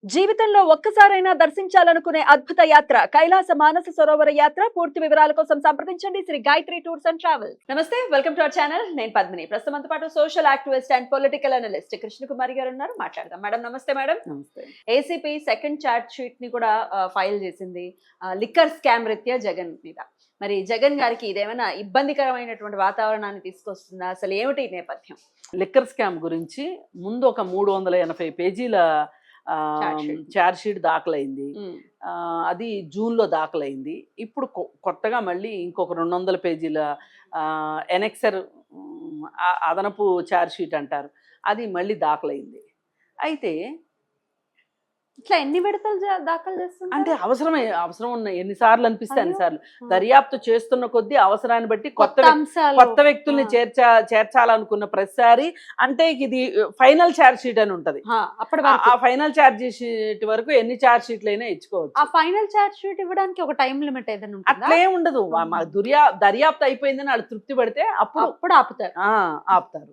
జీవితంలో ఒక్కసారైనా దర్శించాలనుకునే అద్భుత యాత్ర కైలాస మానస సరోవర యాత్ర. పూర్తి వివరాల కోసం సంప్రదించండి Shri Gayatri tours and travel. నమస్తే, వెల్కమ్ టు అవర్ ఛానల్. నేను పద్మిని. ప్రస్తుతంతో పాటు social activist and political analyst Krishnakumari గారు ఉన్నారు. మాట్లాడదాం. మేడం నమస్తే. మేడం నమస్తే. ఏసీపీ సెకండ్ చార్జ్ షీట్ ని కూడా ఫైల్ చేసింది లిక్కర్ స్కామ్ రీత్యా జగన్ మీద. మరి జగన్ గారికి ఇదేమైనా ఇబ్బందికరమైనటువంటి వాతావరణాన్ని తీసుకొస్తుందా? అసలు ఏమిటి నేపథ్యం? లిక్కర్ స్కామ్ గురించి ముందు ఒక 380 పేజీల చార్జ్ షీట్ దాఖలైంది. అది జూన్లో దాఖలైంది. ఇప్పుడు కొత్తగా మళ్ళీ ఇంకొక 200 పేజీల ఎనెక్సర్ అదనపు చార్జ్ షీట్ అంటారు, అది మళ్ళీ దాఖలైంది. అయితే ఇట్లా ఎన్ని విడతలు దాఖలు చేస్తున్నారు అంటే అవసరం ఉన్న ఎన్నిసార్లు అనిపిస్తే అన్నిసార్లు దర్యాప్తు చేస్తున్న కొద్దీ అవసరాన్ని బట్టి కొత్త వ్యక్తుల్ని చేర్చాలనుకున్న ప్రతిసారి అంటే ఇది ఫైనల్ ఛార్జ్ షీట్ అని ఉంటది. ఆ ఫైనల్ ఛార్జ్ షీట్ వరకు ఎన్ని ఛార్జ్ షీట్లు అయినా ఇచ్చుకోవచ్చు. ఆ ఫైనల్ ఛార్జ్ షీట్ ఇవ్వడానికి ఒక టైం లిమిట్ ఏదైనా అట్లే ఉండదు. దర్యాప్తు అయిపోయిందని వాళ్ళు తృప్తి పడితే అప్పుడు ఆపుతారు.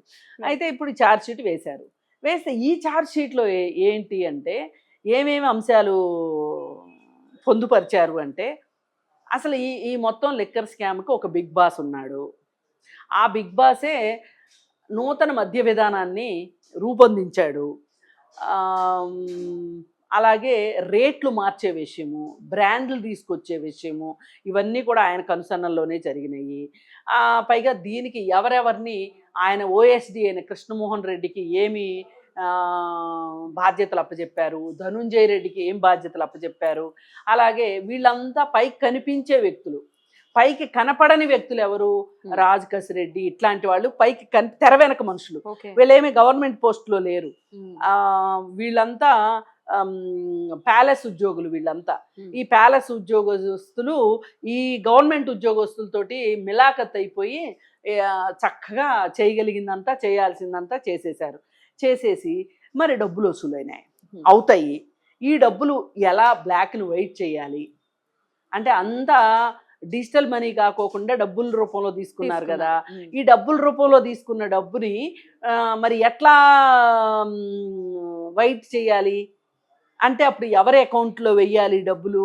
అయితే ఇప్పుడు ఛార్జ్ షీట్ వేస్తే ఈ ఛార్జ్ షీట్ లో ఏంటి అంటే ఏమేమి అంశాలు పొందుపరిచారు అంటే, అసలు ఈ మొత్తం లిక్కర్ స్కామ్కి ఒక బిగ్ బాస్ ఉన్నాడు. ఆ బిగ్ బాసే నూతన మద్య విధానాన్ని రూపొందించాడు. అలాగే రేట్లు మార్చే విషయము, బ్రాండ్లు తీసుకొచ్చే విషయము, ఇవన్నీ కూడా ఆయన కనుసన్నల్లోనే జరిగినాయి. పైగా దీనికి ఎవరెవరిని ఆయన ఓఎస్డి అయిన కృష్ణమోహన్ రెడ్డికి ఏమి బాధ్యతలు అప్పచెప్పారు, ధనుంజయ రెడ్డికి ఏం బాధ్యతలు అప్పచెప్పారు, అలాగే వీళ్ళంతా పైకి కనిపించే వ్యక్తులు, పైకి కనపడని వ్యక్తులు ఎవరు, రాజ్ కసిరెడ్డి ఇట్లాంటి వాళ్ళు పైకి తెర వెనక మనుషులు. వీళ్ళేమి గవర్నమెంట్ పోస్టులో లేరు. వీళ్ళంతా ప్యాలెస్ ఉద్యోగులు. వీళ్ళంతా ఈ ప్యాలెస్ ఉద్యోగస్తులు ఈ గవర్నమెంట్ ఉద్యోగస్తులతోటి మిలాఖత్ అయిపోయి చక్కగా చేయగలిగిందంతా చేయాల్సిందంతా చేసేసి మరి డబ్బులు వసూలైనాయి అవుతాయి. ఈ డబ్బులు ఎలా బ్లాక్ ని వైట్ చేయాలి అంటే అంతా డిజిటల్ మనీ కాకోకుండా డబ్బుల రూపంలో తీసుకున్నారు కదా. ఈ డబ్బుల రూపంలో తీసుకున్న డబ్బుని మరి ఎట్లా వైట్ చేయాలి అంటే అప్పుడు ఎవరి అకౌంట్లో వెయ్యాలి డబ్బులు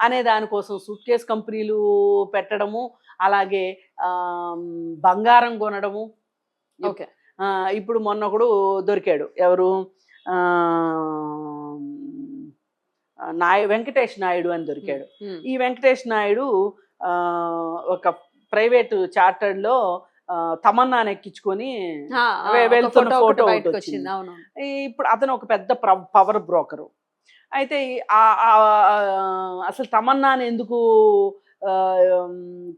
అనే దానికోసం సూట్ కేస్ కంపెనీలు పెట్టడము, అలాగే బంగారం కొనడము. ఓకే, ఇప్పుడు మొన్నొకడు దొరికాడు, ఎవరు, వెంకటేష్ నాయుడు అని దొరికాడు. ఈ వెంకటేష్ నాయుడు ఒక ప్రైవేట్ చార్టర్లో తమన్నాను ఎక్కించుకొని వెళ్తున్న ఫోటో వచ్చింది. ఇప్పుడు అతను ఒక పెద్ద పవర్ బ్రోకరు. అయితే అసలు తమన్నాను ఎందుకు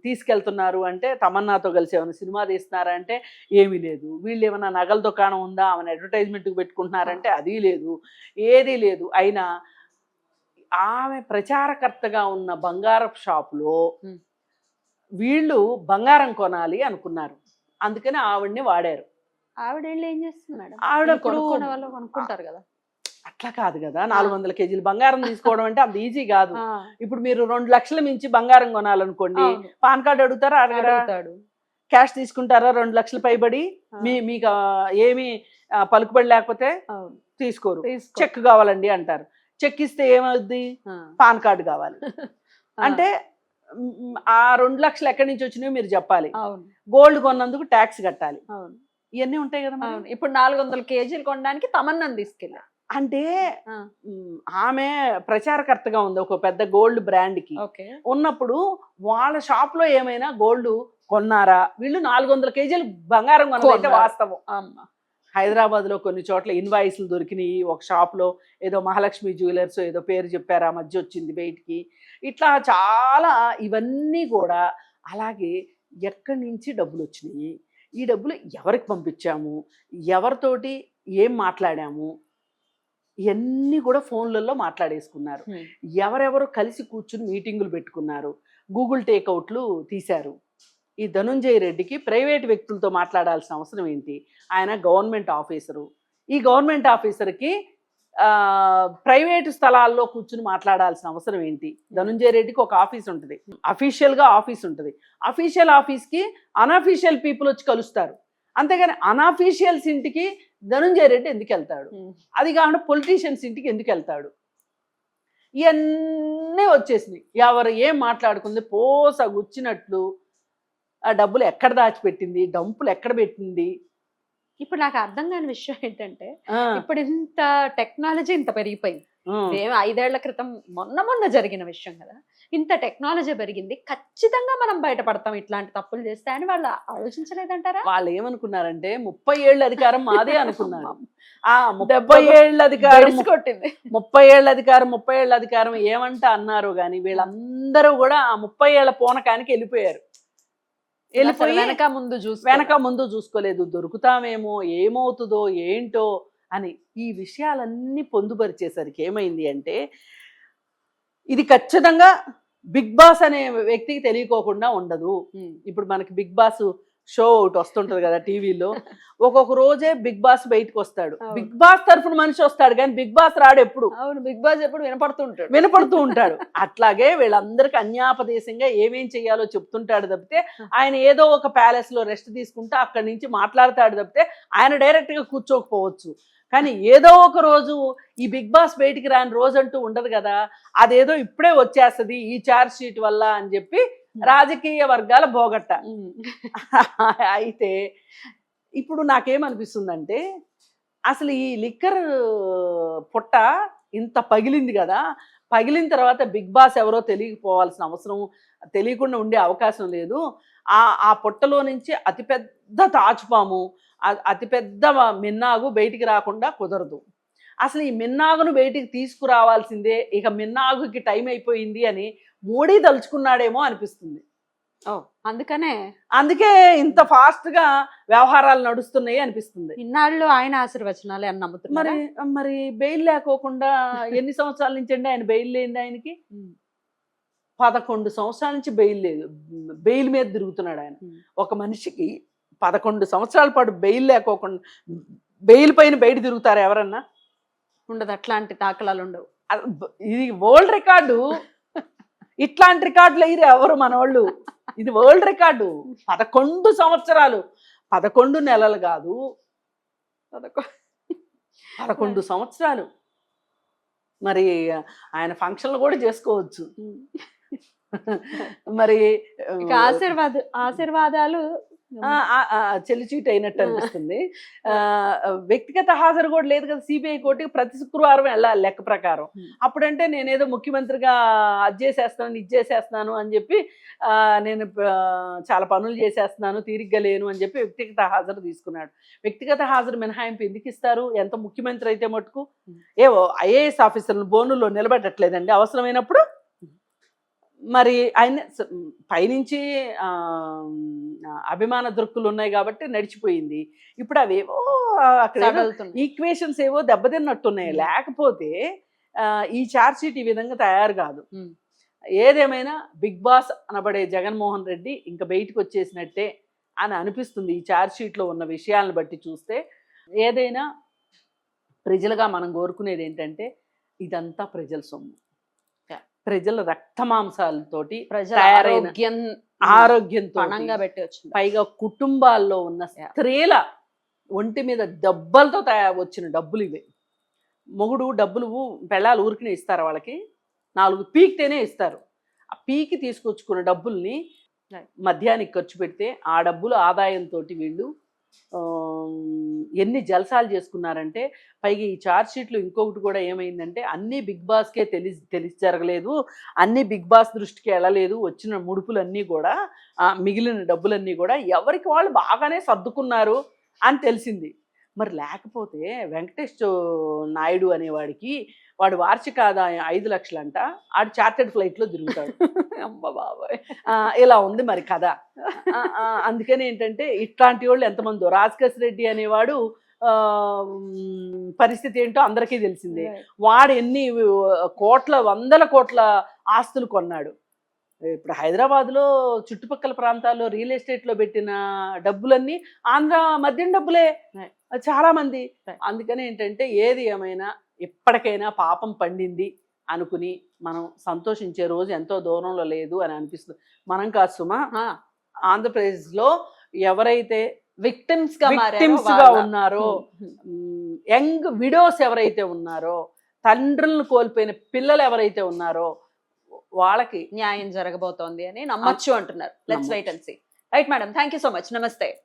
తీసుకెళ్తున్నారు అంటే, తమన్నాతో కలిసి ఏమైనా సినిమా తీస్తున్నారంటే ఏమీ లేదు. వీళ్ళు ఏమైనా నగల దుకాణం ఉందా, ఆమెను అడ్వర్టైజ్మెంట్కి పెట్టుకుంటున్నారంటే అది లేదు, ఏదీ లేదు. అయినా ఆమె ప్రచారకర్తగా ఉన్న బంగారపు షాపులో వీళ్ళు బంగారం కొనాలి అనుకున్నారు. అందుకని ఆవిడ్ని వాడారు. ఆవిడ ఏం చేస్తున్నారు? అనుకుంటారు కదా, అట్లా కాదు కదా. 400 కేజీలు బంగారం తీసుకోవడం అంటే అంత ఈజీ కాదు. ఇప్పుడు మీరు 2 లక్షల మించి బంగారం కొనాలనుకోండి, పాన్ కార్డు అడుగుతారా, అడగడు, క్యాష్ తీసుకుంటారా, 2 లక్షలు పైబడి మీకు ఏమి పలుకుబడి లేకపోతే తీసుకోరు. చెక్ కావాలండి అంటారు. చెక్ ఇస్తే ఏమవుద్ది, పాన్ కార్డు కావాలి అంటే ఆ 2 లక్షలు ఎక్కడి నుంచి వచ్చినాయో మీరు చెప్పాలి. గోల్డ్ కొన్నందుకు ట్యాక్స్ కట్టాలి. ఇవన్నీ ఉంటాయి కదా. ఇప్పుడు 400 కేజీలు కొనడానికి తమన్నాను తీసుకెళ్ళా అంటే ఆమె ప్రచారకర్తగా ఉంది ఒక పెద్ద గోల్డ్ బ్రాండ్ కి. ఉన్నప్పుడు వాళ్ళ షాప్ లో ఏమైనా గోల్డ్ కొన్నారా, వీళ్ళు 400 కేజీలు బంగారం కొన్నదైతే వాస్తవం. హైదరాబాద్ లో కొన్ని చోట్ల ఇన్వాయిస్లు దొరికినాయి. ఒక షాప్ లో ఏదో మహాలక్ష్మి జ్యువెలర్స్ ఏదో పేరు చెప్పారు, ఆ మధ్య వచ్చింది బయటికి. ఇట్లా చాలా ఇవన్నీ కూడా. అలాగే ఎక్కడి నుంచి డబ్బులు వచ్చినాయి, ఈ డబ్బులు ఎవరికి పంపించాము, ఎవరితోటి ఏం మాట్లాడాము, ఇవన్నీ కూడా ఫోన్లలో మాట్లాడేసుకున్నారు. ఎవరెవరు కలిసి కూర్చుని మీటింగులు పెట్టుకున్నారు, గూగుల్ టేక్అవుట్లు తీశారు. ఈ ధనుంజయ రెడ్డికి ప్రైవేట్ వ్యక్తులతో మాట్లాడాల్సిన అవసరం ఏంటి? ఆయన గవర్నమెంట్ ఆఫీసరు. ఈ గవర్నమెంట్ ఆఫీసర్కి ప్రైవేటు స్థలాల్లో కూర్చుని మాట్లాడాల్సిన అవసరం ఏంటి? ధనుంజయ రెడ్డికి ఒక ఆఫీస్ ఉంటుంది, అఫీషియల్గా ఆఫీస్ ఉంటుంది. అఫీషియల్ ఆఫీస్కి అన్అఫీషియల్ పీపుల్ వచ్చి కలుస్తారు. అంతేగాని అన్అఫీషియల్స్ ఇంటికి ధనుంజయ రెడ్డి ఎందుకు వెళ్తాడు? అది కాకుండా పొలిటీషియన్స్ ఇంటికి ఎందుకు వెళ్తాడు? ఇవన్నీ వచ్చేసినాయి. ఎవరు ఏం మాట్లాడుకుంది పోస గుచ్చినట్లు. ఆ డబ్బులు ఎక్కడ దాచిపెట్టింది, డంపులు ఎక్కడ పెట్టింది. ఇప్పుడు నాకు అర్థం కాని విషయం ఏంటంటే ఆ, ఇప్పుడు ఇంత టెక్నాలజీ ఇంత పెరిగిపోయింది. ఉమ్. ఇదేం 5 ఏళ్ల క్రితం మొన్న జరిగిన విషయం కదా. ఇంత టెక్నాలజీ పెరిగింది, ఖచ్చితంగా మనం బయటపడతాం ఇట్లాంటి తప్పులు చేస్తే అని వాళ్ళు ఆలోచించలేదంటారా? వాళ్ళు ఏమనుకున్నారంటే 30 ఏళ్ళ అధికారం మాదే అనుకున్నారు. ఆ 30 దెబ్బకు ఏళ్ళ అధికారం బెడిసి కొట్టింది. 30 ఏళ్ళ అధికారం 30 ఏళ్ళ అధికారం ఏమంట అన్నారు కానీ వీళ్ళందరూ కూడా ఆ 30 ఏళ్ళ పూనకానికి వెళ్ళిపోయారు. వెళ్ళిపోయి వెనక ముందు చూసుకోలేదు. దొరుకుతామేమో, ఏమవుతుందో ఏంటో అని ఈ విషయాలన్నీ పొందుపరిచేసరికి ఏమైంది అంటే ఇది ఖచ్చితంగా బిగ్ బాస్ అనే వ్యక్తికి తెలియకోకుండా ఉండదు. ఇప్పుడు మనకి బిగ్ బాస్ షో ఒకటి వస్తుంటది కదా టీవీలో. ఒక్కొక్క రోజే బిగ్ బాస్ బయటకు వస్తాడు. బిగ్ బాస్ తరఫున మనిషి వస్తాడు కానీ బిగ్ బాస్ రాడు ఎప్పుడు. అవును, బిగ్ బాస్ ఎప్పుడు వినపడుతూ ఉంటాడు. అట్లాగే వీళ్ళందరికీ అన్యాపదేశంగా ఏమేం చెయ్యాలో చెప్తుంటాడు తప్పితే ఆయన ఏదో ఒక ప్యాలెస్ లో రెస్ట్ తీసుకుంటూ అక్కడి నుంచి మాట్లాడతాడు తప్పితే ఆయన డైరెక్ట్ గా కూర్చోకపోవచ్చు. కానీ ఏదో ఒక రోజు ఈ బిగ్ బాస్ బయటికి రాని రోజు అంటూ ఉండదు కదా. అదేదో ఇప్పుడే వచ్చేస్తుంది ఈ ఛార్జ్ షీట్ వల్ల అని చెప్పి రాజకీయ వర్గాల బోగట్ట. అయితే ఇప్పుడు నాకేమనిపిస్తుందంటే అసలు ఈ లిక్కర్ పుట్ట ఇంత పగిలింది కదా, పగిలిన తర్వాత బిగ్ బాస్ ఎవరో తెలియకపోవాల్సిన అవసరం, తెలియకుండా ఉండే అవకాశం లేదు. ఆ పుట్టలో నుంచి అతిపెద్ద తాచుపాము, అతిపెద్ద మిన్నాగు బయటికి రాకుండా కుదరదు. అసలు ఈ మిన్నాగును బయటికి తీసుకురావాల్సిందే, ఇక మిన్నాగుకి టైం అయిపోయింది అని మోడీ తలుచుకున్నాడేమో అనిపిస్తుంది. అందుకే ఇంత ఫాస్ట్ గా వ్యవహారాలు నడుస్తున్నాయి అనిపిస్తుంది. ఇన్నాళ్ళు ఆయన ఆశీర్వచనాలే అని నమ్ముతున్నారు. మరి బెయిల్ లేకోకుండా ఎన్ని సంవత్సరాల నుంచి అండి ఆయన బెయిల్ లేనిది? ఆయనకి 11 సంవత్సరాల నుంచి బెయిల్ లేదు. బెయిల్ మీద తిరుగుతున్నాడు ఆయన. ఒక మనిషికి 11 సంవత్సరాల పాటు బెయిల్ లేకోకుండా బెయిల్ పైన బయట తిరుగుతారు ఎవరన్నా? ఉండదు, అట్లాంటి దాఖలాలు ఉండవు. ఇది వరల్డ్ రికార్డు. ఇట్లాంటి రికార్డులు అయ్యారు ఎవరు మనోళ్ళు. ఇది వరల్డ్ రికార్డు. 11 సంవత్సరాలు, 11 నెలలు కాదు, 11 సంవత్సరాలు. మరి ఆయన ఫంక్షన్లు కూడా చేసుకోవచ్చు. మరి ఆశీర్వాదాలు చెల్లిచీట్ అయినట్టు అనిపిస్తుంది. వ్యక్తిగత హాజరు కూడా లేదు కదా సిబిఐ కోర్టుకి. ప్రతి శుక్రవారం వెళ్ళాలి లెక్క ప్రకారం. అప్పుడంటే నేనేదో ముఖ్యమంత్రిగా అది చేసేస్తాను ఇది చేసేస్తున్నాను అని చెప్పి, నేను చాలా పనులు చేసేస్తున్నాను తీరిగ్గా లేను అని చెప్పి వ్యక్తిగత హాజరు తీసుకున్నాడు. వ్యక్తిగత హాజరు మినహాయింపు ఎందుకు ఇస్తారు? ఎంత ముఖ్యమంత్రి అయితే మటుకు ఏవో ఐఏఎస్ ఆఫీసర్లు బోనుల్లో నిలబెట్టట్లేదండి అవసరమైనప్పుడు. మరి ఆయన పైనుంచి అభిమాన దృక్కులు ఉన్నాయి కాబట్టి నడిచిపోయింది. ఇప్పుడు అవేవో అక్కడ ఈక్వేషన్స్ ఏవో దెబ్బతిన్నట్టున్నాయి. లేకపోతే ఈ ఛార్జ్ షీట్ ఈ విధంగా తయారు కాదు. ఏదేమైనా బిగ్ బాస్ అనబడే జగన్మోహన్ రెడ్డి ఇంకా బయటకు వచ్చేసినట్టే అని అనిపిస్తుంది ఈ ఛార్జ్ షీట్లో ఉన్న విషయాలను బట్టి చూస్తే. ఏదైనా ప్రజలుగా మనం కోరుకునేది ఏంటంటే ఇదంతా ప్రజల సొమ్ము, ప్రజల రక్తమాంసాలతోటి తయారైన ఆరోగ్యంతో పైగా కుటుంబాల్లో ఉన్న స్త్రీల ఒంటి మీద దెబ్బలతో వచ్చిన డబ్బులు ఇవే. మొగుడు డబ్బులు పెళ్ళాలు ఊరికినే ఇస్తారు, వాళ్ళకి 4 పీకితేనే ఇస్తారు. ఆ పీకి తీసుకొచ్చుకున్న డబ్బుల్ని మద్యానికి ఖర్చు పెడితే ఆ డబ్బులు ఆదాయంతో వీళ్ళు ఎన్ని జల్సాలు చేసుకున్నారంటే. పైగా ఈ ఛార్జ్ షీట్లు ఇంకొకటి కూడా ఏమైందంటే అన్నీ బిగ్ బాస్కే తెలిసి జరగలేదు, అన్నీ బిగ్ బాస్ దృష్టికి వెళ్ళలేదు. వచ్చిన ముడుపులన్నీ కూడా మిగిలిన డబ్బులన్నీ కూడా ఎవరికి వాళ్ళు బాగానే సర్దుకున్నారు అని తెలిసింది. మరి లేకపోతే వెంకటేష్ నాయుడు అనేవాడికి వాడు వార్షిక ఆదాయం 5 లక్షలంట. ఆడు చార్టెడ్ ఫ్లైట్లో తిరుగుతాడు. అమ్మ బాబాయ్, ఇలా ఉంది మరి కథ. అందుకని ఏంటంటే ఇట్లాంటి వాళ్ళు ఎంతమందో. రాజకేశ్ రెడ్డి అనేవాడు పరిస్థితి ఏంటో అందరికీ తెలిసిందే. వాడు ఎన్ని కోట్ల 100 కోట్ల ఆస్తులు కొన్నాడు. ఇప్పుడు హైదరాబాద్లో చుట్టుపక్కల ప్రాంతాల్లో రియల్ ఎస్టేట్లో పెట్టిన డబ్బులన్నీ ఆంధ్ర మద్యం డబ్బులే చాలా మంది. అందుకని ఏంటంటే ఏది ఏమైనా ఎప్పటికైనా పాపం పండింది అనుకుని మనం సంతోషించే రోజు ఎంతో దూరంలో లేదు అని అనిపిస్తుంది. మనం కాదు సుమా, ఆంధ్రప్రదేశ్లో ఎవరైతే విక్టిమ్స్ గా ఉన్నారో, యంగ్ విడోస్ ఎవరైతే ఉన్నారో, తండ్రులను కోల్పోయిన పిల్లలు ఎవరైతే ఉన్నారో వాళ్ళకి న్యాయం జరగబోతోంది అని నమ్మొచ్చు అంటున్నారు. Let's wait and see. Right madam, thank you so much. నమస్తే.